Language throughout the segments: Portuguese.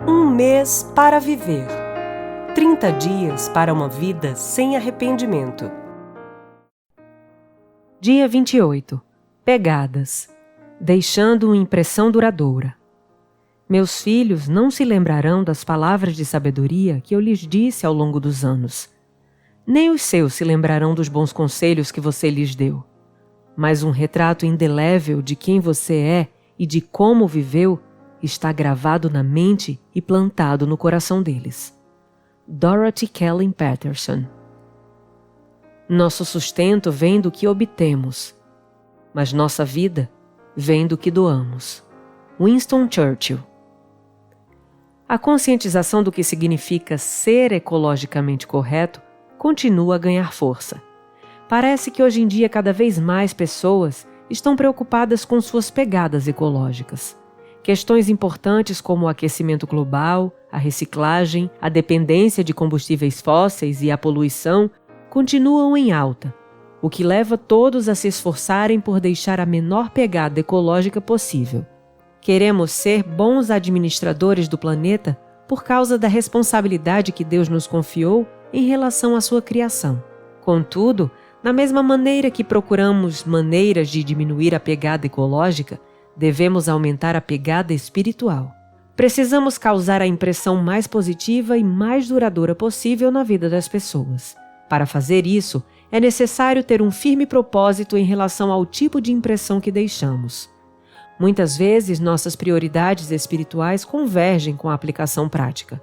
Um mês para viver. 30 dias para uma vida sem arrependimento. Dia 28. Pegadas. Deixando uma impressão duradoura. Meus filhos não se lembrarão das palavras de sabedoria que eu lhes disse ao longo dos anos. Nem os seus se lembrarão dos bons conselhos que você lhes deu. Mas um retrato indelével de quem você é e de como viveu está gravado na mente e plantado no coração deles. Dorothy Kelley Patterson. Nosso sustento vem do que obtemos, mas nossa vida vem do que doamos. Winston Churchill. A conscientização do que significa ser ecologicamente correto continua a ganhar força. Parece que hoje em dia cada vez mais pessoas estão preocupadas com suas pegadas ecológicas. Questões importantes como o aquecimento global, a reciclagem, a dependência de combustíveis fósseis e a poluição continuam em alta, o que leva todos a se esforçarem por deixar a menor pegada ecológica possível. Queremos ser bons administradores do planeta por causa da responsabilidade que Deus nos confiou em relação à sua criação. Contudo, da mesma maneira que procuramos maneiras de diminuir a pegada ecológica, devemos aumentar a pegada espiritual. Precisamos causar a impressão mais positiva e mais duradoura possível na vida das pessoas. Para fazer isso, é necessário ter um firme propósito em relação ao tipo de impressão que deixamos. Muitas vezes, nossas prioridades espirituais convergem com a aplicação prática.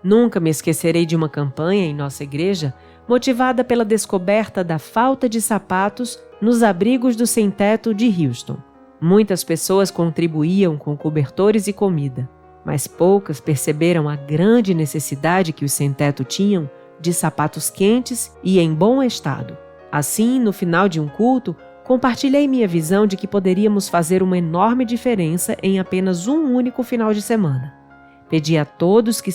Nunca me esquecerei de uma campanha em nossa igreja motivada pela descoberta da falta de sapatos nos abrigos do sem-teto de Houston. Muitas pessoas contribuíam com cobertores e comida, mas poucas perceberam a grande necessidade que os sem-teto tinham de sapatos quentes e em bom estado. Assim, no final de um culto, compartilhei minha visão de que poderíamos fazer uma enorme diferença em apenas um único final de semana. Pedi a todos que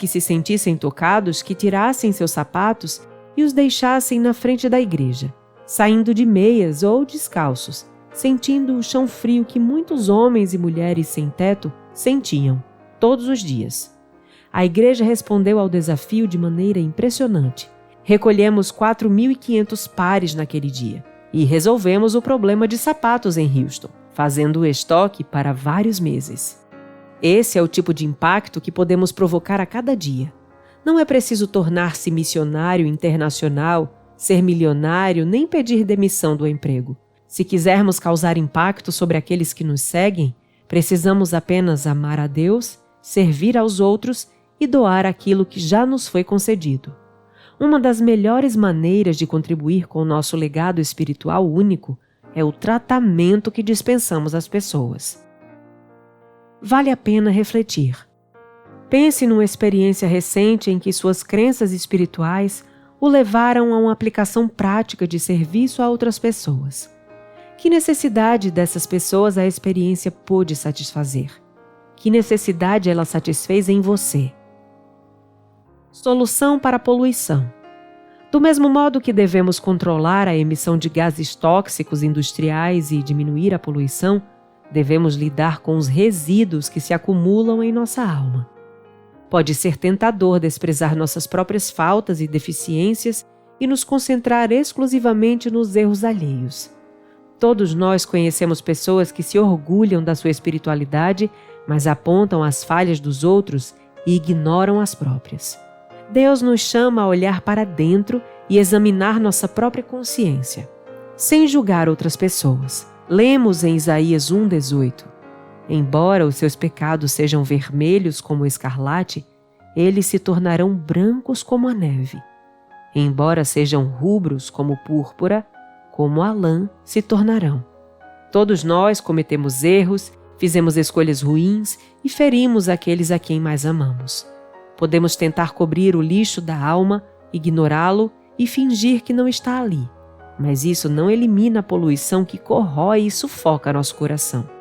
se sentissem tocados que tirassem seus sapatos e os deixassem na frente da igreja, saindo de meias ou descalços, sentindo o chão frio que muitos homens e mulheres sem teto sentiam, todos os dias. A igreja respondeu ao desafio de maneira impressionante. Recolhemos 4.500 pares naquele dia e resolvemos o problema de sapatos em Houston, fazendo o estoque para vários meses. Esse é o tipo de impacto que podemos provocar a cada dia. Não é preciso tornar-se missionário internacional, ser milionário, nem pedir demissão do emprego. Se quisermos causar impacto sobre aqueles que nos seguem, precisamos apenas amar a Deus, servir aos outros e doar aquilo que já nos foi concedido. Uma das melhores maneiras de contribuir com o nosso legado espiritual único é o tratamento que dispensamos às pessoas. Vale a pena refletir. Pense numa experiência recente em que suas crenças espirituais o levaram a uma aplicação prática de serviço a outras pessoas. Que necessidade dessas pessoas a experiência pôde satisfazer? Que necessidade ela satisfez em você? Solução para a poluição. Do mesmo modo que devemos controlar a emissão de gases tóxicos industriais e diminuir a poluição, devemos lidar com os resíduos que se acumulam em nossa alma. Pode ser tentador desprezar nossas próprias faltas e deficiências e nos concentrar exclusivamente nos erros alheios. Todos nós conhecemos pessoas que se orgulham da sua espiritualidade, mas apontam as falhas dos outros e ignoram as próprias. Deus nos chama a olhar para dentro e examinar nossa própria consciência, sem julgar outras pessoas. Lemos em Isaías 1,18: Embora os seus pecados sejam vermelhos como o escarlate, eles se tornarão brancos como a neve. Embora sejam rubros como púrpura, como a lã se tornarão. Todos nós cometemos erros, fizemos escolhas ruins e ferimos aqueles a quem mais amamos. Podemos tentar cobrir o lixo da alma, ignorá-lo e fingir que não está ali. Mas isso não elimina a poluição que corrói e sufoca nosso coração.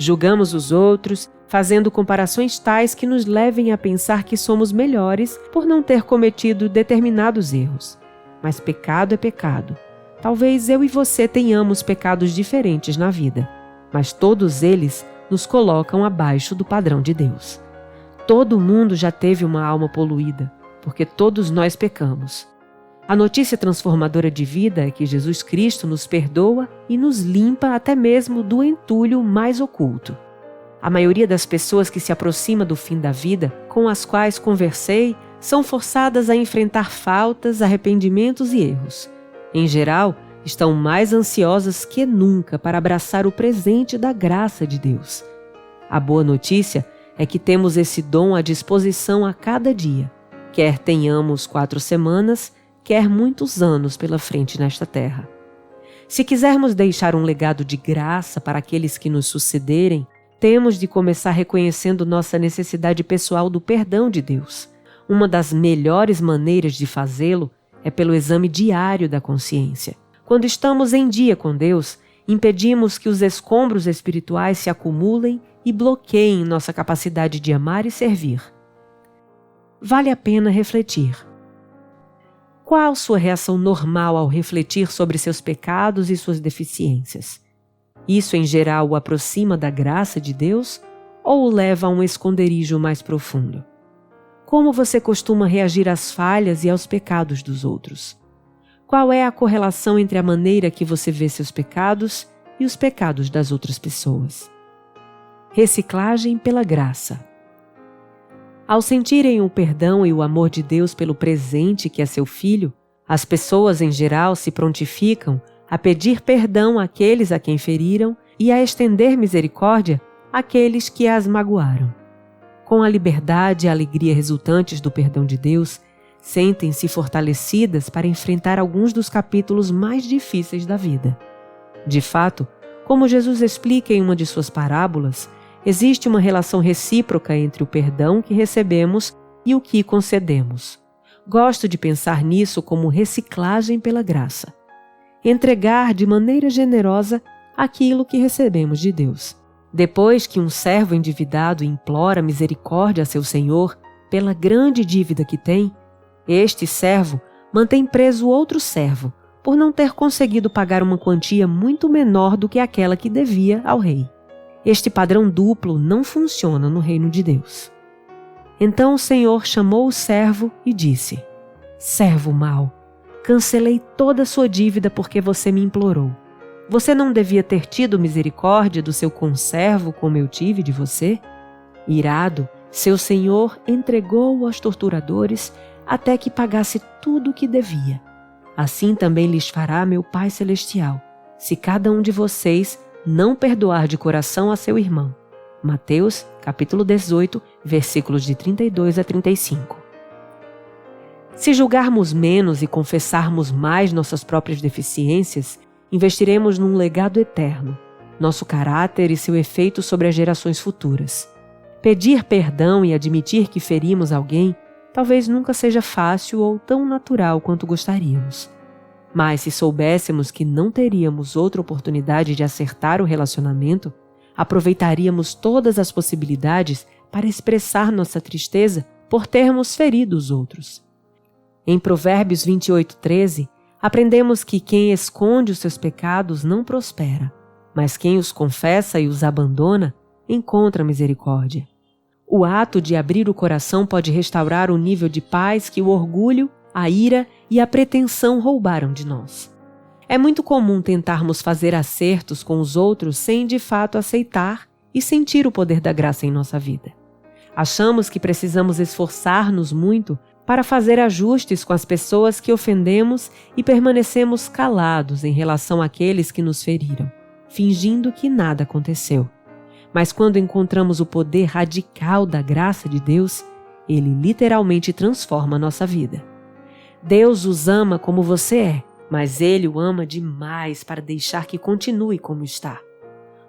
Julgamos os outros, fazendo comparações tais que nos levem a pensar que somos melhores por não ter cometido determinados erros. Mas pecado é pecado. Talvez eu e você tenhamos pecados diferentes na vida, mas todos eles nos colocam abaixo do padrão de Deus. Todo mundo já teve uma alma poluída, porque todos nós pecamos. A notícia transformadora de vida é que Jesus Cristo nos perdoa e nos limpa até mesmo do entulho mais oculto. A maioria das pessoas que se aproxima do fim da vida, com as quais conversei, são forçadas a enfrentar faltas, arrependimentos e erros. Em geral, estão mais ansiosas que nunca para abraçar o presente da graça de Deus. A boa notícia é que temos esse dom à disposição a cada dia, quer tenhamos 4 semanas, quer muitos anos pela frente nesta terra. Se quisermos deixar um legado de graça para aqueles que nos sucederem, temos de começar reconhecendo nossa necessidade pessoal do perdão de Deus. Uma das melhores maneiras de fazê-lo é pelo exame diário da consciência. Quando estamos em dia com Deus, impedimos que os escombros espirituais se acumulem e bloqueiem nossa capacidade de amar e servir. Vale a pena refletir. Qual sua reação normal ao refletir sobre seus pecados e suas deficiências? Isso, em geral, o aproxima da graça de Deus ou o leva a um esconderijo mais profundo? Como você costuma reagir às falhas e aos pecados dos outros? Qual é a correlação entre a maneira que você vê seus pecados e os pecados das outras pessoas? Reciclagem pela graça. Ao sentirem o perdão e o amor de Deus pelo presente que é seu filho, as pessoas em geral se prontificam a pedir perdão àqueles a quem feriram e a estender misericórdia àqueles que as magoaram. Com a liberdade e a alegria resultantes do perdão de Deus, sentem-se fortalecidas para enfrentar alguns dos capítulos mais difíceis da vida. De fato, como Jesus explica em uma de suas parábolas, existe uma relação recíproca entre o perdão que recebemos e o que concedemos. Gosto de pensar nisso como reciclagem pela graça. Entregar de maneira generosa aquilo que recebemos de Deus. Depois que um servo endividado implora misericórdia a seu senhor pela grande dívida que tem, este servo mantém preso outro servo por não ter conseguido pagar uma quantia muito menor do que aquela que devia ao rei. Este padrão duplo não funciona no reino de Deus. Então o Senhor chamou o servo e disse: Servo mau, cancelei toda a sua dívida porque você me implorou. Você não devia ter tido misericórdia do seu conservo como eu tive de você? Irado, seu senhor entregou-o aos torturadores até que pagasse tudo o que devia. Assim também lhes fará meu Pai Celestial, se cada um de vocês não perdoar de coração a seu irmão. Mateus, capítulo 18, versículos de 32 a 35. Se julgarmos menos e confessarmos mais nossas próprias deficiências, investiremos num legado eterno, nosso caráter e seu efeito sobre as gerações futuras. Pedir perdão e admitir que ferimos alguém talvez nunca seja fácil ou tão natural quanto gostaríamos. Mas se soubéssemos que não teríamos outra oportunidade de acertar o relacionamento, aproveitaríamos todas as possibilidades para expressar nossa tristeza por termos ferido os outros. Em Provérbios 28:13, aprendemos que quem esconde os seus pecados não prospera, mas quem os confessa e os abandona encontra misericórdia. O ato de abrir o coração pode restaurar o nível de paz que o orgulho, a ira e a pretensão roubaram de nós. É muito comum tentarmos fazer acertos com os outros sem de fato aceitar e sentir o poder da graça em nossa vida. Achamos que precisamos esforçar-nos muito para fazer ajustes com as pessoas que ofendemos e permanecemos calados em relação àqueles que nos feriram, fingindo que nada aconteceu. Mas quando encontramos o poder radical da graça de Deus, Ele literalmente transforma nossa vida. Deus os ama como você é, mas Ele o ama demais para deixar que continue como está.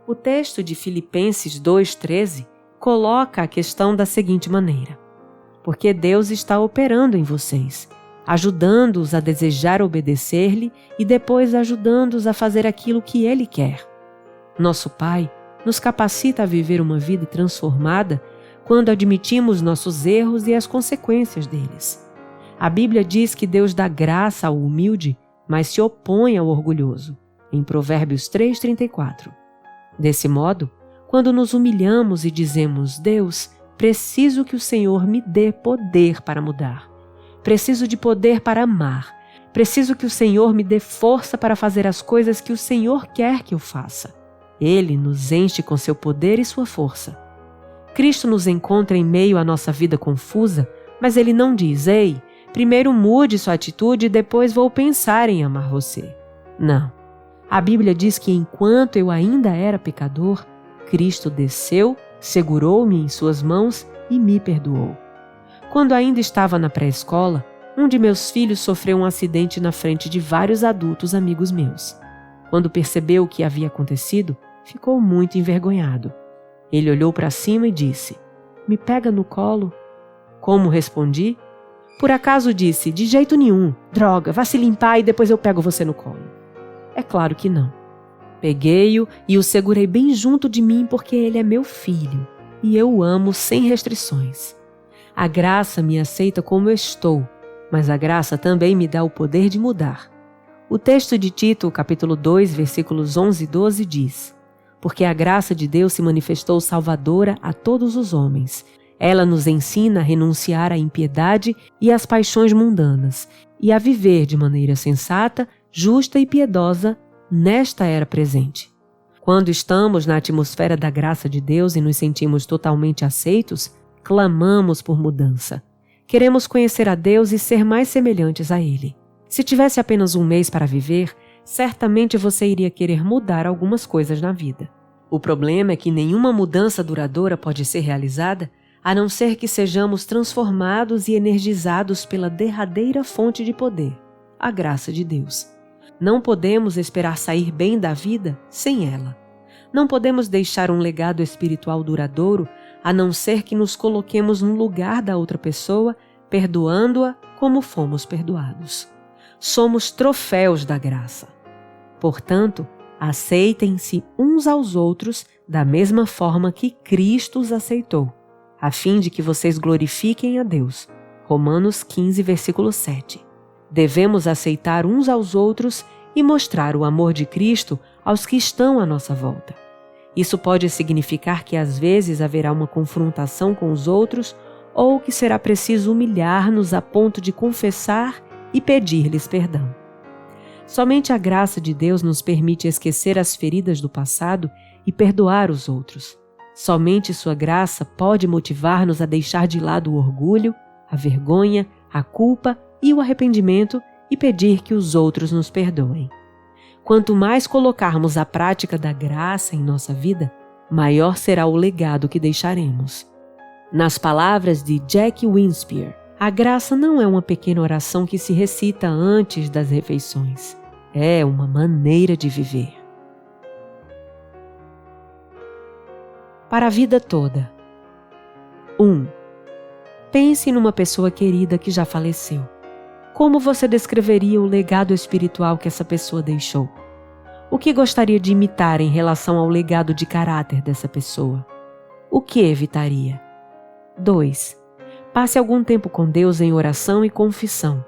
O texto de Filipenses 2:13 coloca a questão da seguinte maneira: porque Deus está operando em vocês, ajudando-os a desejar obedecer-lhe e depois ajudando-os a fazer aquilo que Ele quer. Nosso Pai nos capacita a viver uma vida transformada quando admitimos nossos erros e as consequências deles. A Bíblia diz que Deus dá graça ao humilde, mas se opõe ao orgulhoso, em Provérbios 3:34. Desse modo, quando nos humilhamos e dizemos: Deus, preciso que o Senhor me dê poder para mudar. Preciso de poder para amar. Preciso que o Senhor me dê força para fazer as coisas que o Senhor quer que eu faça. Ele nos enche com seu poder e sua força. Cristo nos encontra em meio à nossa vida confusa, mas Ele não diz: Ei, primeiro mude sua atitude e depois vou pensar em amar você. Não. A Bíblia diz que enquanto eu ainda era pecador, Cristo desceu, segurou-me em suas mãos e me perdoou. Quando ainda estava na pré-escola, um de meus filhos sofreu um acidente na frente de vários adultos amigos meus. Quando percebeu o que havia acontecido, ficou muito envergonhado. Ele olhou para cima e disse: Me pega no colo. Como respondi? Por acaso disse: De jeito nenhum. Droga, vá se limpar e depois eu pego você no colo. É claro que não. Peguei-o e o segurei bem junto de mim porque ele é meu filho e eu o amo sem restrições. A graça me aceita como eu estou, mas a graça também me dá o poder de mudar. O texto de Tito, capítulo 2, versículos 11 e 12 diz: Porque a graça de Deus se manifestou salvadora a todos os homens. Ela nos ensina a renunciar à impiedade e às paixões mundanas e a viver de maneira sensata, justa e piedosa nesta era presente. Quando estamos na atmosfera da graça de Deus e nos sentimos totalmente aceitos, clamamos por mudança. Queremos conhecer a Deus e ser mais semelhantes a Ele. Se tivesse apenas um mês para viver, certamente você iria querer mudar algumas coisas na vida. O problema é que nenhuma mudança duradoura pode ser realizada a não ser que sejamos transformados e energizados pela derradeira fonte de poder, a graça de Deus. Não podemos esperar sair bem da vida sem ela. Não podemos deixar um legado espiritual duradouro a não ser que nos coloquemos no lugar da outra pessoa, perdoando-a como fomos perdoados. Somos troféus da graça. Portanto, aceitem-se uns aos outros da mesma forma que Cristo os aceitou, a fim de que vocês glorifiquem a Deus. Romanos 15, versículo 7. Devemos aceitar uns aos outros e mostrar o amor de Cristo aos que estão à nossa volta. Isso pode significar que às vezes haverá uma confrontação com os outros ou que será preciso humilhar-nos a ponto de confessar e pedir-lhes perdão. Somente a graça de Deus nos permite esquecer as feridas do passado e perdoar os outros. Somente sua graça pode motivar-nos a deixar de lado o orgulho, a vergonha, a culpa e o arrependimento e pedir que os outros nos perdoem. Quanto mais colocarmos a prática da graça em nossa vida, maior será o legado que deixaremos. Nas palavras de Jack Winspear, a graça não é uma pequena oração que se recita antes das refeições. É uma maneira de viver. Para a vida toda. 1. Pense numa pessoa querida que já faleceu. Como você descreveria o legado espiritual que essa pessoa deixou? O que gostaria de imitar em relação ao legado de caráter dessa pessoa? O que evitaria? 2. Passe algum tempo com Deus em oração e confissão.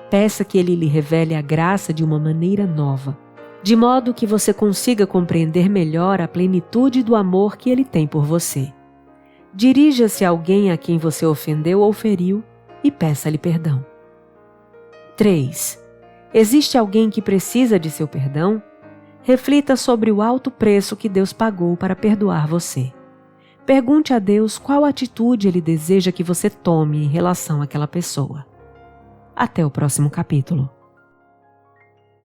Peça que Ele lhe revele a graça de uma maneira nova, de modo que você consiga compreender melhor a plenitude do amor que Ele tem por você. Dirija-se a alguém a quem você ofendeu ou feriu e peça-lhe perdão. 3. Existe alguém que precisa de seu perdão? Reflita sobre o alto preço que Deus pagou para perdoar você. Pergunte a Deus qual atitude Ele deseja que você tome em relação àquela pessoa. Até o próximo capítulo.